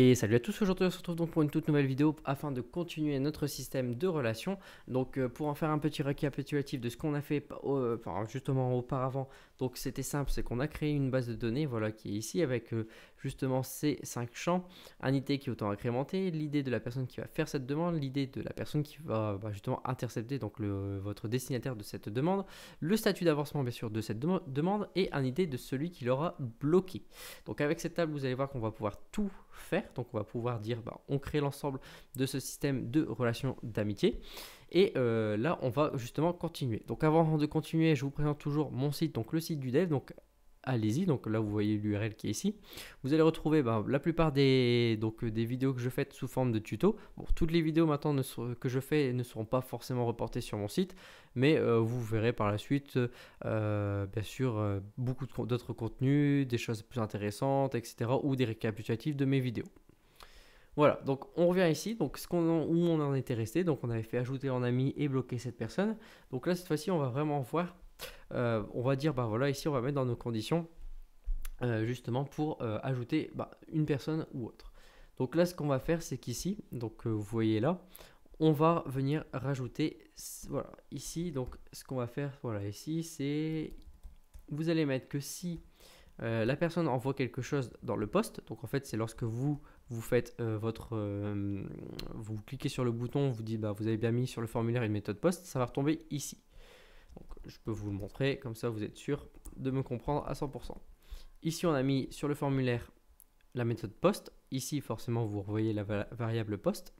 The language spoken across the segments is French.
Et salut à tous, aujourd'hui on se retrouve donc pour une toute nouvelle vidéo afin de continuer notre système de relations. Donc pour en faire un petit récapitulatif de ce qu'on a fait justement auparavant, donc c'était simple, c'est qu'on a créé une base de données voilà, qui est ici avec justement ces 5 champs, un ID qui est auto-incrémenté, l'idée de la personne qui va faire cette demande, l'idée de la personne qui va justement intercepter donc votre destinataire de cette demande, le statut d'avancement bien sûr de cette demande et un ID de celui qui l'aura bloqué. Donc avec cette table vous allez voir qu'on va pouvoir tout faire. Donc on va pouvoir dire on crée l'ensemble de ce système de relations d'amitié. Et là on va justement continuer. Donc avant de continuer, je vous présente toujours mon site, donc le site du dev. Donc allez-y, donc là vous voyez l'URL qui est ici. Vous allez retrouver la plupart des vidéos que je fais sous forme de tuto. Bon, toutes les vidéos maintenant que je fais ne seront pas forcément reportées sur mon site, mais vous verrez par la suite bien sûr beaucoup d'autres contenus, des choses plus intéressantes, etc. ou des récapitulatifs de mes vidéos. Voilà, donc on revient ici, donc où on en était resté, donc on avait fait ajouter en ami et bloquer cette personne. Donc là cette fois-ci on va vraiment voir, on va dire voilà ici on va mettre dans nos conditions justement pour ajouter une personne ou autre. Donc là ce qu'on va faire c'est qu'ici, donc vous voyez là, on va venir rajouter, voilà ici, donc ce qu'on va faire voilà ici c'est, vous allez mettre que si la personne envoie quelque chose dans le post, donc en fait c'est lorsque vous faites vous cliquez sur le bouton, vous dites vous avez bien mis sur le formulaire une méthode post, ça va retomber ici. Donc je peux vous le montrer, comme ça vous êtes sûr de me comprendre à 100%. Ici on a mis sur le formulaire la méthode post, ici forcément vous revoyez la variable post.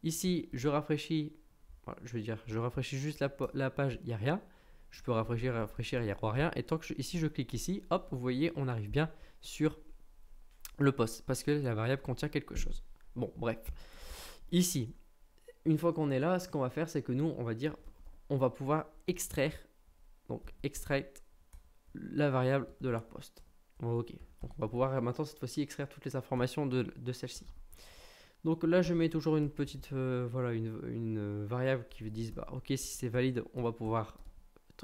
Ici je rafraîchis, voilà, je rafraîchis juste la page, il n'y a rien. Je peux rafraîchir, il n'y a rien. Et tant que ici je clique ici, hop, vous voyez, on arrive bien sur le post parce que la variable contient quelque chose. Bon, bref. Ici, une fois qu'on est là, ce qu'on va faire, c'est que nous, on va dire, on va pouvoir extraire, donc extraire la variable de leur post. Ok. Donc on va pouvoir maintenant cette fois-ci extraire toutes les informations de celle-ci. Donc là, je mets toujours une petite, voilà, une variable qui dit, ok, si c'est valide, on va pouvoir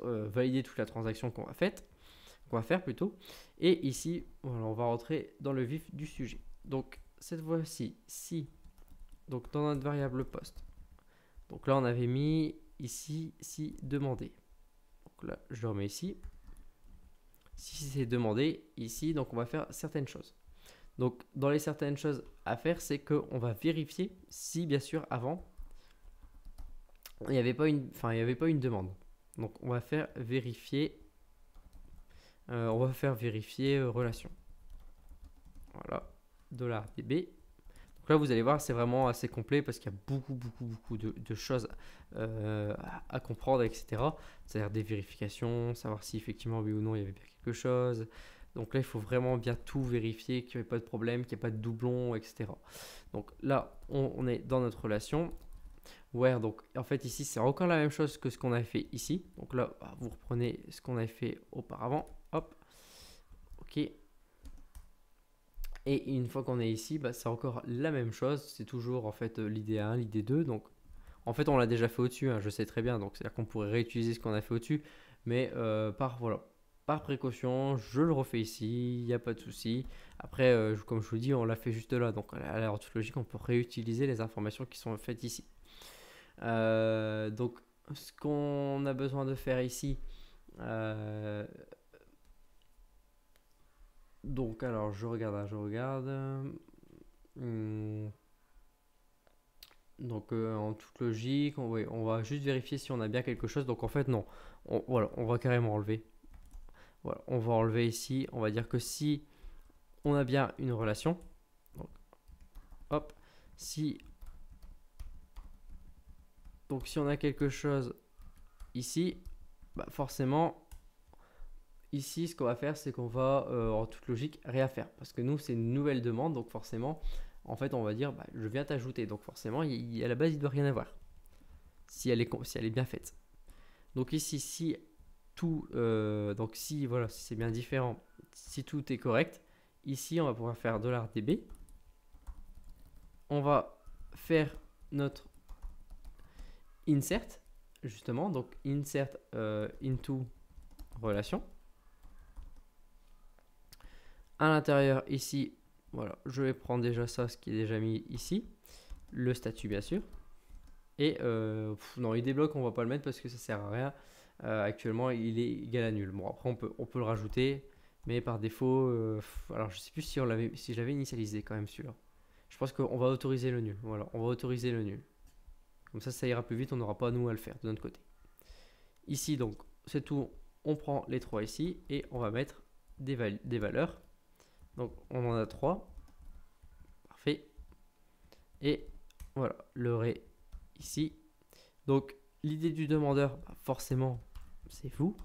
valider toute la transaction qu'on va faire plutôt. Et ici, voilà, on va rentrer dans le vif du sujet. Donc cette fois-ci, si donc dans notre variable post, donc là on avait mis ici si demandé. Donc là je le remets ici. Si c'est demandé ici, donc on va faire certaines choses. Donc dans les certaines choses à faire, c'est qu'on va vérifier si bien sûr avant il n'y avait pas une demande. Donc on va faire vérifier relation. Voilà, $db. Donc là, vous allez voir, c'est vraiment assez complet parce qu'il y a beaucoup de choses à comprendre, etc. C'est-à-dire des vérifications, savoir si effectivement, oui ou non, il y avait bien quelque chose. Donc là, il faut vraiment bien tout vérifier, qu'il n'y ait pas de problème, qu'il n'y ait pas de doublons, etc. Donc là, on est dans notre relation. Where, donc en fait ici c'est encore la même chose que ce qu'on avait fait ici. Donc là vous reprenez ce qu'on avait fait auparavant, hop, ok. Et une fois qu'on est ici, c'est encore la même chose, c'est toujours en fait l'idée 1, l'idée 2. Donc en fait on l'a déjà fait au-dessus, je sais très bien, donc c'est-à-dire qu'on pourrait réutiliser ce qu'on a fait au-dessus, mais par précaution, je le refais ici, il n'y a pas de souci. Après, comme je vous dis, on l'a fait juste là, donc en toute logique on peut réutiliser les informations qui sont faites ici. Donc ce qu'on a besoin de faire ici, donc alors je regarde. Donc en toute logique, on va juste vérifier si on a bien quelque chose. Donc en fait non, voilà, on va carrément enlever. Voilà, on va enlever ici. On va dire que si on a bien une relation, donc, hop, si on a quelque chose ici, forcément ici ce qu'on va faire c'est qu'on va en toute logique rien faire parce que nous c'est une nouvelle demande, donc forcément en fait on va dire je viens t'ajouter, donc forcément à la base il ne doit rien avoir si elle est bien faite. Donc ici si tout donc si voilà, si c'est bien différent, si tout est correct, ici on va pouvoir faire $db, on va faire notre insert justement, donc insert into relation. À l'intérieur ici Voilà, je vais prendre déjà ça, ce qui est déjà mis ici. Le statut, bien sûr. Et non, il débloque, on va pas le mettre parce que ça sert à rien. Actuellement, il est égal à nul. Bon, après, on peut le rajouter, mais par défaut, alors je sais plus si si je l'avais initialisé quand même celui-là. Je pense qu'on va autoriser le nul. Voilà, on va autoriser le nul. Comme ça ira plus vite, on n'aura pas nous à le faire de notre côté. Ici, donc, c'est tout. On prend les 3 ici et on va mettre des valeurs. Donc, on en a 3. Parfait. Et voilà, le ré ici. Donc, l'idée du demandeur, bah, forcément, c'est vous.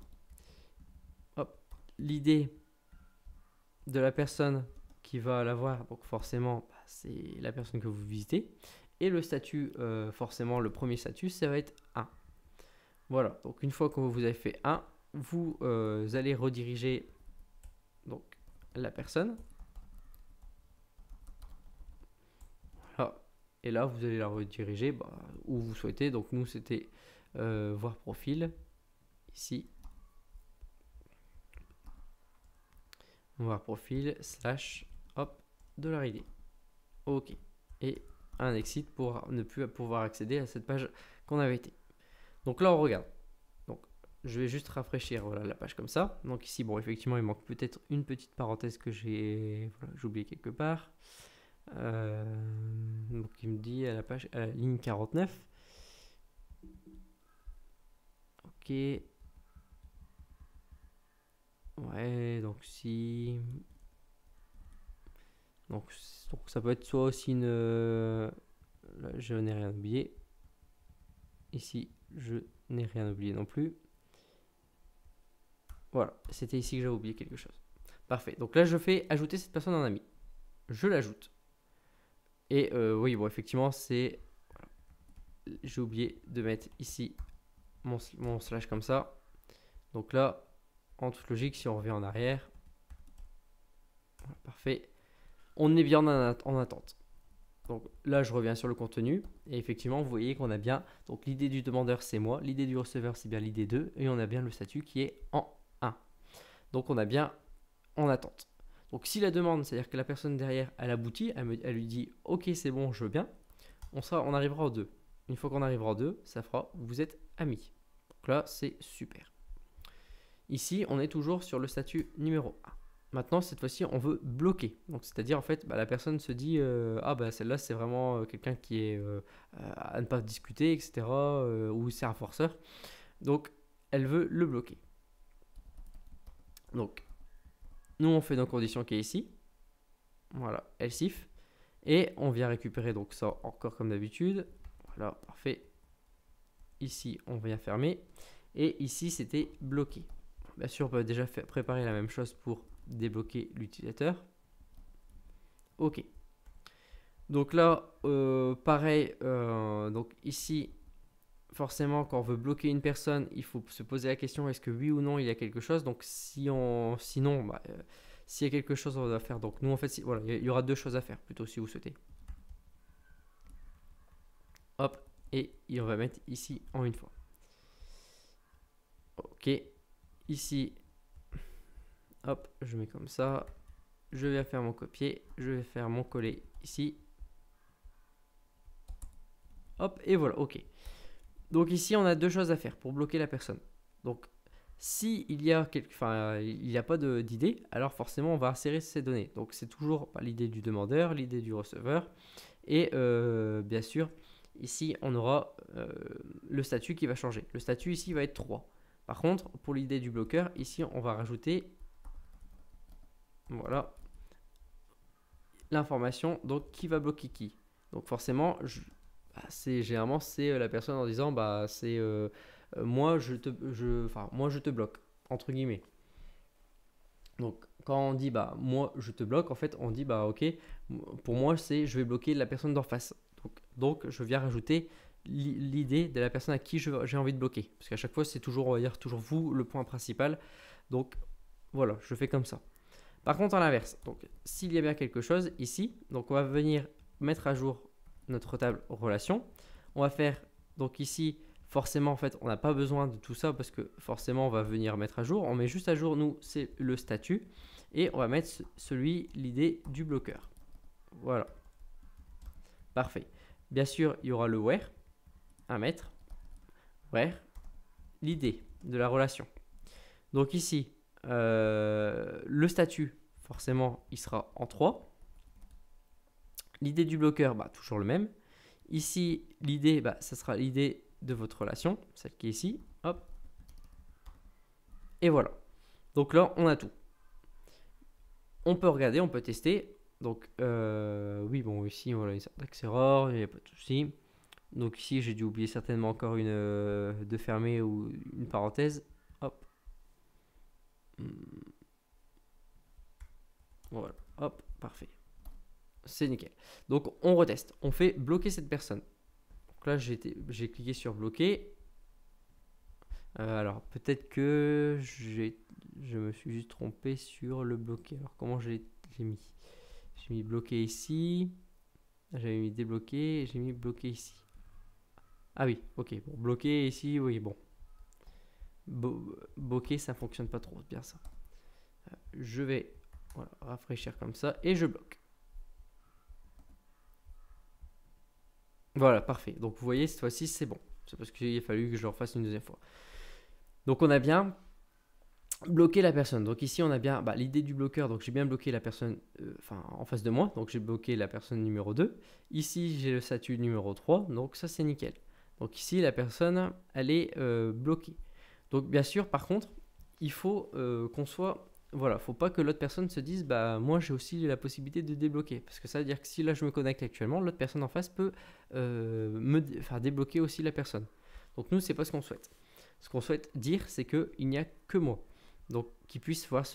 L'idée de la personne qui va l'avoir, donc forcément, bah, c'est la personne que vous visitez. Et le statut, forcément, le premier statut, ça va être 1. Voilà, donc une fois que vous avez fait 1, vous allez rediriger donc, la personne. Voilà. Et là, vous allez la rediriger bah, où vous souhaitez. Donc nous, c'était voir profil. Ici. Voir profil, slash, hop, $ID. OK. Et un exit pour ne plus pouvoir accéder à cette page qu'on avait été. Donc là, on regarde. Donc, je vais juste rafraîchir voilà, la page comme ça. Donc ici, bon, effectivement, il manque peut-être une petite parenthèse que j'ai oublié quelque part. Donc il me dit à la ligne 49. Ok. Ouais, donc si... Donc ça peut être soit aussi une... Là, je n'ai rien oublié. Ici, je n'ai rien oublié non plus. Voilà, c'était ici que j'avais oublié quelque chose. Parfait, donc là je fais ajouter cette personne en ami. Je l'ajoute. Et oui, bon, effectivement, c'est... Voilà. J'ai oublié de mettre ici mon slash comme ça. Donc là, en toute logique, si on revient en arrière, voilà, parfait, on est bien en attente. Donc là, je reviens sur le contenu et effectivement, vous voyez qu'on a bien, donc l'idée du demandeur, c'est moi, l'idée du receveur, c'est bien l'idée 2 et on a bien le statut qui est en 1. Donc on a bien en attente. Donc si la demande, c'est-à-dire que la personne derrière, elle aboutit, elle lui dit « Ok, c'est bon, je veux bien », on arrivera en 2. Une fois qu'on arrivera en 2, ça fera « Vous êtes amis ». Donc là, c'est super. Ici, on est toujours sur le statut numéro 1. Maintenant, cette fois-ci, on veut bloquer. Donc, c'est-à-dire, en fait, bah, la personne se dit ah, bah, celle-là, c'est vraiment quelqu'un qui est à ne pas discuter, etc. Ou c'est un forceur. Donc, elle veut le bloquer. Donc, nous, on fait nos conditions qui est ici. Voilà, else if. Et on vient récupérer donc ça encore comme d'habitude. Voilà, parfait. Ici, on vient fermer. Et ici, c'était bloqué. Bien sûr, on peut déjà préparer la même chose pour débloquer l'utilisateur. OK. Donc là, pareil, donc ici, forcément, quand on veut bloquer une personne, il faut se poser la question, est-ce que oui ou non, il y a quelque chose. Donc sinon, bah, s'il y a quelque chose, on va faire. Donc nous, en fait, voilà, il y aura 2 choses à faire, plutôt si vous souhaitez. Hop, et on va mettre ici en une fois. OK. Ici, hop, je mets comme ça. Je vais faire mon copier. Je vais faire mon coller ici. Hop, et voilà, OK. Donc ici, on a 2 choses à faire pour bloquer la personne. Donc, s'il y a il n'y a pas d'idée, alors forcément, on va insérer ces données. Donc, c'est toujours l'idée du demandeur, l'idée du receveur. Et bien sûr, ici, on aura le statut qui va changer. Le statut ici va être 3. Par contre, pour l'idée du bloqueur, ici, on va rajouter voilà l'information. Donc, qui va bloquer qui. Donc, forcément, généralement, c'est la personne en disant bah, c'est moi, je te bloque, entre guillemets. Donc, quand on dit bah, moi, je te bloque, en fait, on dit bah, ok, pour moi, c'est je vais bloquer la personne d'en face. Donc, je viens rajouter l'idée de la personne à qui j'ai envie de bloquer. Parce qu'à chaque fois, c'est toujours, on va dire, toujours vous le point principal. Donc, voilà, je fais comme ça. Par contre, à l'inverse, donc s'il y a bien quelque chose ici, donc on va venir mettre à jour notre table relation. On va faire, donc ici, forcément, en fait, on n'a pas besoin de tout ça parce que forcément, on va venir mettre à jour. On met juste à jour, nous, c'est le statut et on va mettre l'idée du bloqueur. Voilà. Parfait. Bien sûr, il y aura le where à mettre. Where, l'idée de la relation. Donc ici, le statut, forcément, il sera en 3. L'idée du bloqueur, bah, toujours le même. Ici, l'idée, bah, ça sera l'idée de votre relation, celle qui est ici. Hop. Et voilà. Donc là, on a tout. On peut regarder, on peut tester. Donc, oui, bon, ici, voilà, une syntaxe error, il n'y a pas de souci. Donc ici, j'ai dû oublier certainement encore une de fermer ou une parenthèse. Hop. Voilà. Hop, parfait. C'est nickel. Donc, on reteste. On fait bloquer cette personne. Donc là, j'ai cliqué sur bloquer. Alors, peut-être que je me suis juste trompé sur le bloquer. Alors, comment j'ai mis? J'ai mis bloqué ici. J'avais mis débloquer. J'ai mis bloqué ici. Ah oui, ok. Bon, bloqué ici, oui, bon. Bloquer, ça fonctionne pas trop bien ça. Je vais voilà, rafraîchir comme ça et je bloque. Voilà, parfait. Donc vous voyez, cette fois-ci, c'est bon. C'est parce qu'il a fallu que je le refasse une deuxième fois. Donc on a bien bloqué la personne. Donc ici, on a bien l'idée du bloqueur. Donc j'ai bien bloqué la personne en face de moi. Donc j'ai bloqué la personne numéro 2. Ici, j'ai le statut numéro 3. Donc ça, c'est nickel. Donc ici, la personne, elle est bloquée. Donc bien sûr, par contre, il faut qu'on soit... Voilà, faut pas que l'autre personne se dise bah moi j'ai aussi la possibilité de débloquer, parce que ça veut dire que si là je me connecte actuellement, l'autre personne en face peut débloquer aussi la personne. Donc nous c'est pas ce qu'on souhaite. Ce qu'on souhaite dire c'est que il n'y a que moi, donc qui puisse voir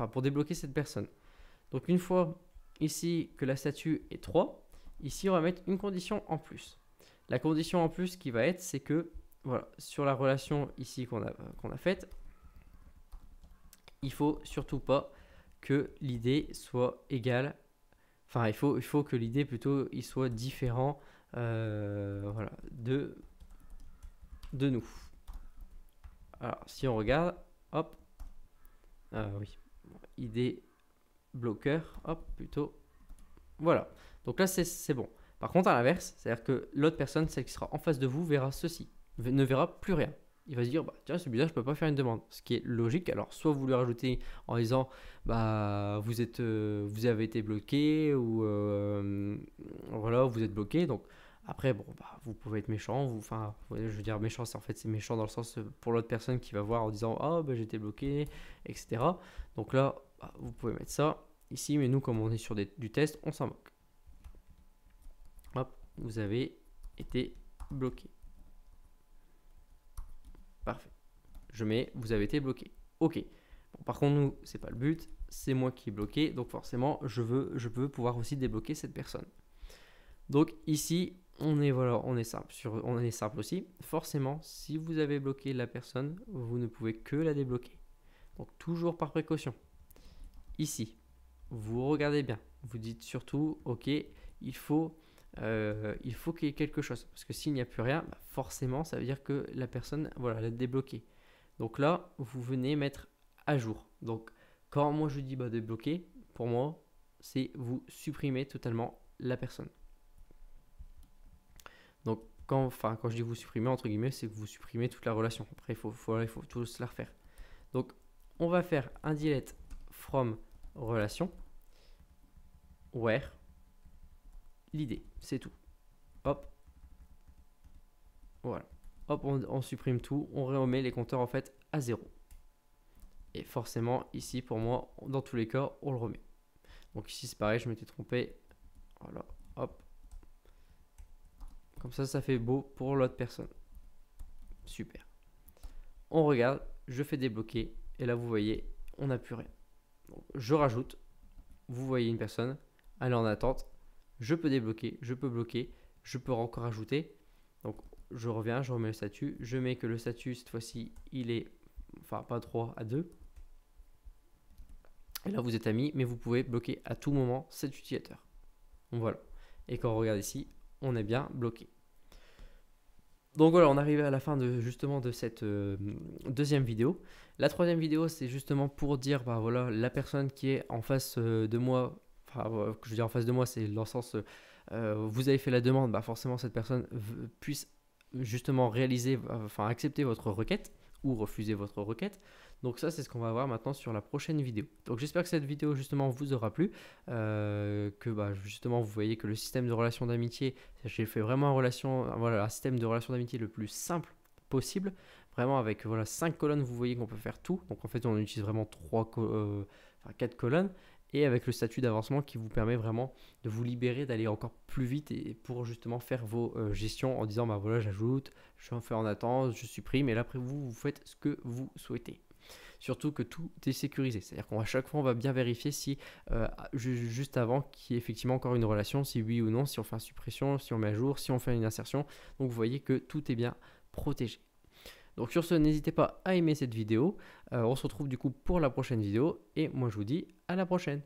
pour débloquer cette personne. Donc une fois ici que la statue est 3, ici on va mettre une condition en plus. La condition en plus qui va être c'est que voilà, sur la relation ici qu'on a faite, il faut surtout pas que l'idée soit égale. Enfin, il faut que l'idée plutôt il soit différent voilà, de nous. Alors, si on regarde, hop, oui, idée bloqueur, hop, plutôt, voilà. Donc là, c'est bon. Par contre, à l'inverse, c'est-à-dire que l'autre personne, celle qui sera en face de vous, verra ceci, ne verra plus rien. Il va se dire, bah, tiens, celui-là, je peux pas faire une demande. Ce qui est logique. Alors, soit vous lui rajoutez en disant, bah, vous avez été bloqué, ou voilà, vous êtes bloqué. Donc, après, bon, bah, vous pouvez être méchant. Je veux dire, méchant, c'est méchant dans le sens pour l'autre personne qui va voir en disant, ah, bah, j'ai été bloqué, etc. Donc là, bah, vous pouvez mettre ça ici, mais nous, comme on est sur du test, on s'en moque. Hop, vous avez été bloqué. Parfait. Je mets, vous avez été bloqué. Ok. Bon, par contre, nous, c'est pas le but. C'est moi qui est bloqué. Donc forcément, je veux pouvoir aussi débloquer cette personne. Donc ici, on est simple aussi. Forcément, si vous avez bloqué la personne, vous ne pouvez que la débloquer. Donc toujours par précaution. Ici, vous regardez bien. Vous dites surtout, ok, il faut qu'il y ait quelque chose. Parce que s'il n'y a plus rien, bah forcément, ça veut dire que la personne, voilà, elle est débloquée. Donc là, vous venez mettre à jour. Donc, quand moi je dis débloquer, pour moi, c'est vous supprimer totalement la personne. Donc, quand je dis vous supprimer, entre guillemets, c'est que vous supprimez toute la relation. Après, il faut tous la refaire. Donc, on va faire un delete from relation, where, l'idée, c'est tout. Hop. Voilà. Hop, on supprime tout, on remet les compteurs en fait à 0. Et forcément, ici, pour moi, dans tous les cas, on le remet. Donc ici, c'est pareil, je m'étais trompé. Voilà, hop. Comme ça fait beau pour l'autre personne. Super. On regarde, je fais débloquer. Et là, vous voyez, on n'a plus rien. Donc, je rajoute. Vous voyez une personne, elle est en attente. Je peux débloquer, je peux bloquer, je peux encore ajouter. Donc, je reviens, je remets le statut. Je mets que le statut, cette fois-ci, il est, pas 3 à 2. Et là, vous êtes amis, mais vous pouvez bloquer à tout moment cet utilisateur. Donc, voilà. Et quand on regarde ici, on est bien bloqué. Donc voilà, on arrive à la fin de cette deuxième vidéo. La troisième vidéo, c'est justement pour dire, voilà, la personne qui est en face de moi, enfin, je veux dire en face de moi, c'est dans le sens, vous avez fait la demande, bah forcément cette personne puisse justement réaliser, enfin accepter votre requête ou refuser votre requête. Donc ça, c'est ce qu'on va voir maintenant sur la prochaine vidéo. Donc j'espère que cette vidéo justement vous aura plu, que bah, justement vous voyez que le système de relation d'amitié, j'ai fait vraiment voilà, un système de relation d'amitié le plus simple possible, vraiment avec voilà 5 colonnes, vous voyez qu'on peut faire tout. Donc en fait on utilise vraiment 4 colonnes, et avec le statut d'avancement qui vous permet vraiment de vous libérer, d'aller encore plus vite et pour justement faire vos gestions en disant bah voilà, j'ajoute, je fais en attente, je supprime, et là après vous faites ce que vous souhaitez. Surtout que tout est sécurisé, c'est-à-dire qu'à chaque fois on va bien vérifier si juste avant qu'il y ait effectivement encore une relation, si oui ou non, si on fait une suppression, si on met à jour, si on fait une insertion. Donc vous voyez que tout est bien protégé. Donc sur ce, n'hésitez pas à aimer cette vidéo. On se retrouve du coup pour la prochaine vidéo, et moi je vous dis à la prochaine.